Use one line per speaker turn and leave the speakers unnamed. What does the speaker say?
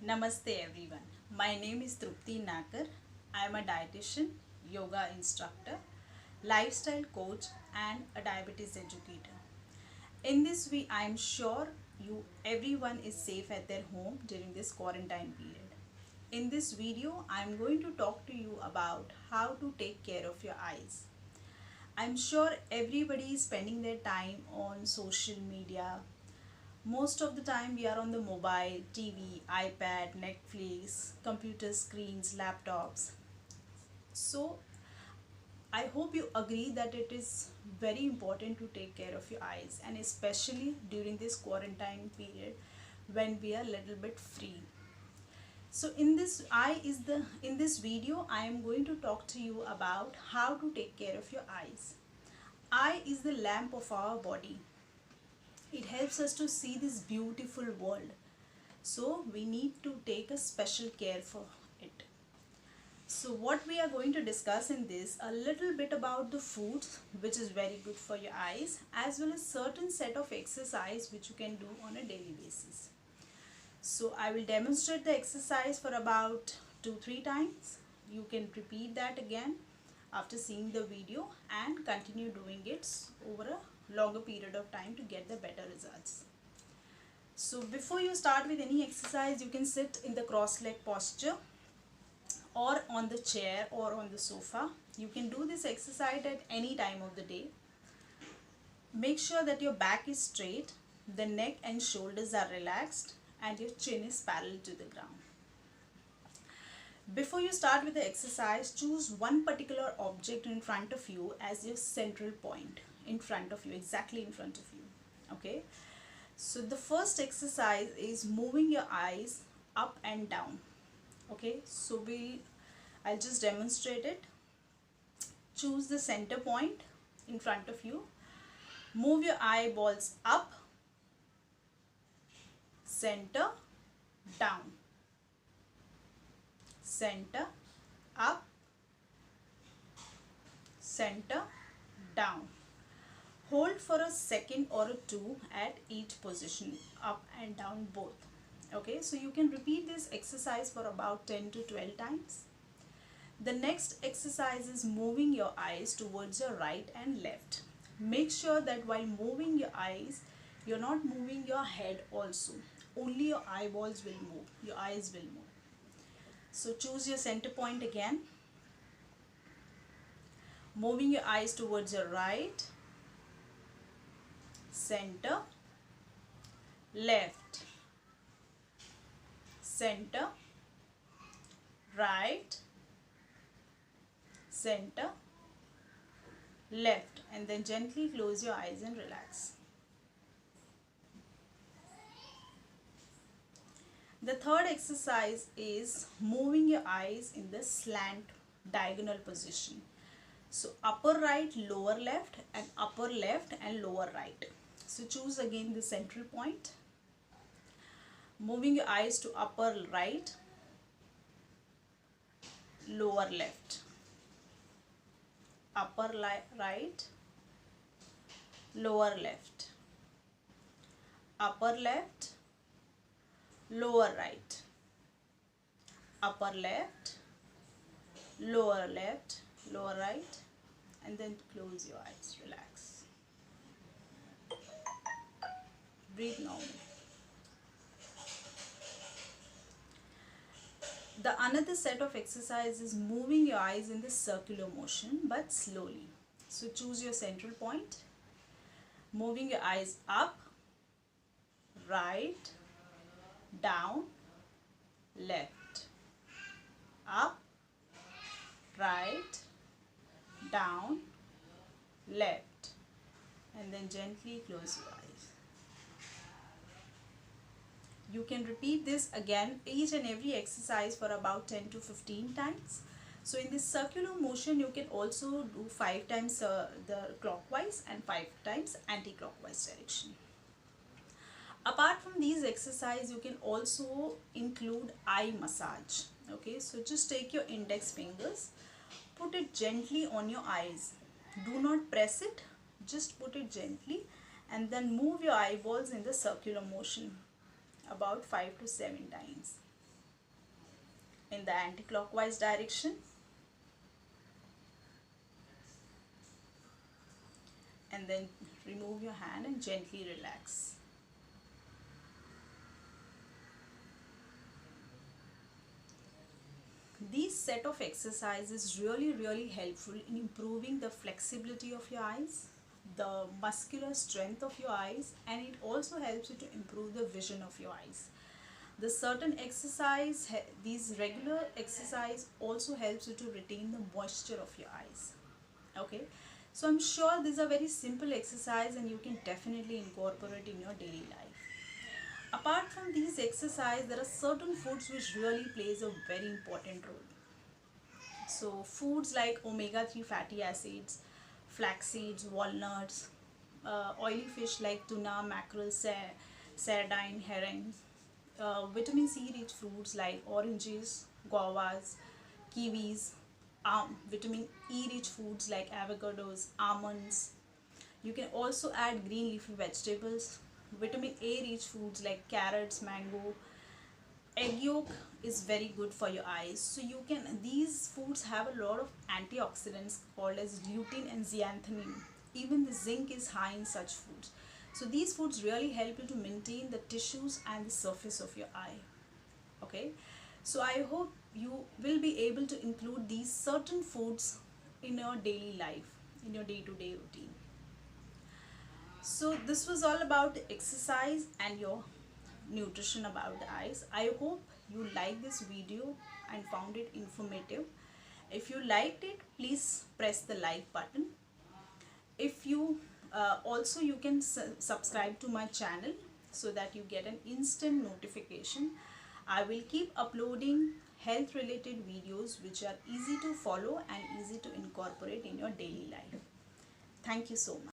Namaste everyone. My name is Trupti Nakar. I am a dietitian, yoga instructor, lifestyle coach and a diabetes educator. In this way, I am sure everyone is safe at their home during this quarantine period. In this video, I am going to talk to you about how to take care of your eyes. I'm sure everybody is spending their time on social media. Most of the time we are on the mobile, TV, iPad, Netflix, computer screens, laptops. So I hope you agree that it is very important to take care of your eyes, and especially during this quarantine period when we are a little bit free. So in this video I am going to talk to you about how to take care of your eyes. Eye is the lamp of our body. It helps us to see this beautiful world. So we need to take a special care for it. So what we are going to discuss in this, a little bit about the foods which is very good for your eyes, as well as certain set of exercise which you can do on a daily basis. So I will demonstrate the exercise for about 2-3 times. You can repeat that again after seeing the video and continue doing it over a longer period of time to get the better results. So before you start with any exercise, you can sit in the cross leg posture or on the chair or on the sofa. You can do this exercise at any time of the day. Make sure that your back is straight, the neck and shoulders are relaxed, and your chin is parallel to the ground. Before you start with the exercise, choose one particular object in front of you as your central point in front of you, exactly in front of you. Okay. So the first exercise is moving your eyes up and down. Okay, so I'll just demonstrate it. Choose the center point in front of you. Move your eyeballs up, center, down, center, up, center, down. Hold for a second or two at each position, up and down both. Okay, so you can repeat this exercise for about 10 to 12 times. The next exercise is moving your eyes towards your right and left. Make sure that while moving your eyes, you're not moving your head also. Only your eyeballs will move, your eyes will move. So choose your center point again. Moving your eyes towards your right, center, left, center, right, center, left, and then gently close your eyes and relax. The third exercise is moving your eyes in the slant diagonal position. So upper right, lower left, and upper left and lower right. So choose again the central point. Moving your eyes to upper right, lower left, upper right, lower left, upper left, lower right, upper left, lower left, lower right, and then close your eyes, relax. Breathe normally. The another set of exercise is moving your eyes in the circular motion but slowly. So choose your central point. Moving your eyes up, right, down, left, up, right, down, left, and then gently close your eyes. You can repeat this again, each and every exercise for about 10 to 15 times. So in this circular motion, you can also do 5 times the clockwise and 5 times anti-clockwise direction. Apart from these exercises, you can also include eye massage. Okay, so just take your index fingers, put it gently on your eyes. Do not press it, just put it gently, and then move your eyeballs in the circular motion about 5 to 7 times. in the anti-clockwise direction, and then remove your hand and gently relax. These set of exercises really helpful in improving the flexibility of your eyes, the muscular strength of your eyes, and it also helps you to improve the vision of your eyes. The certain exercise, these regular exercise also helps you to retain the moisture of your eyes. Okay, so I'm sure these are very simple exercise and you can definitely incorporate in your daily life. Apart from these exercise, there are certain foods which really plays a very important role. So foods like omega-3 fatty acids, flax seeds, walnuts, oily fish like tuna, mackerel, sardine, herring, vitamin C rich fruits like oranges, guavas, kiwis, vitamin E rich foods like avocados, almonds. You can also add green leafy vegetables, vitamin A rich foods like carrots, mango. Egg yolk is very good for your eyes. So you can, these foods have a lot of antioxidants called as lutein and zeaxanthin. Even the zinc is high in such foods. So these foods really help you to maintain the tissues and the surface of your eye. Okay, so I hope you will be able to include these certain foods in your daily life, in your day-to-day routine. So this was all about exercise and your nutrition about the eyes. I hope you liked this video and found it informative. If you liked it, please press the like button. If you also you can subscribe to my channel so that you get an instant notification. I will keep uploading health related videos which are easy to follow and easy to incorporate in your daily life. Thank you so much.